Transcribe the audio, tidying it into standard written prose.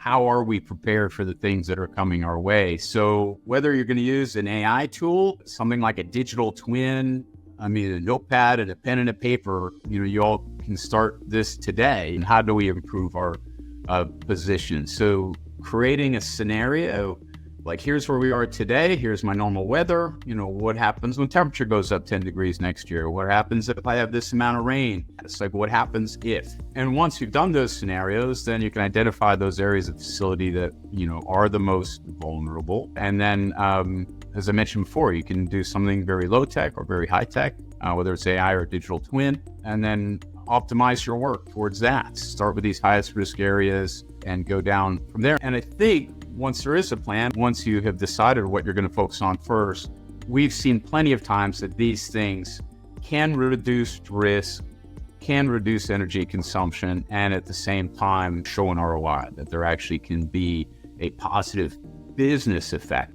how are we prepared for the things that are coming our way? So whether you're going to use an AI tool, something like a digital twin, a notepad and a pen and a paper, you all can start this today. And how do we improve our position? So creating a scenario, like here's where we are today, here's my normal weather, what happens when temperature goes up 10 degrees next year? What happens if I have this amount of rain? It's like, what happens if? And once you've done those scenarios, then you can identify those areas of facility that, are the most vulnerable. And then, as I mentioned before, you can do something very low tech or very high tech, whether it's AI or digital twin, and then optimize your work towards that. Start with these highest risk areas and go down from there. And I think once there is a plan, once you have decided what you're going to focus on first, we've seen plenty of times that these things can reduce risk, can reduce energy consumption, and at the same time show an ROI, that there actually can be a positive business effect.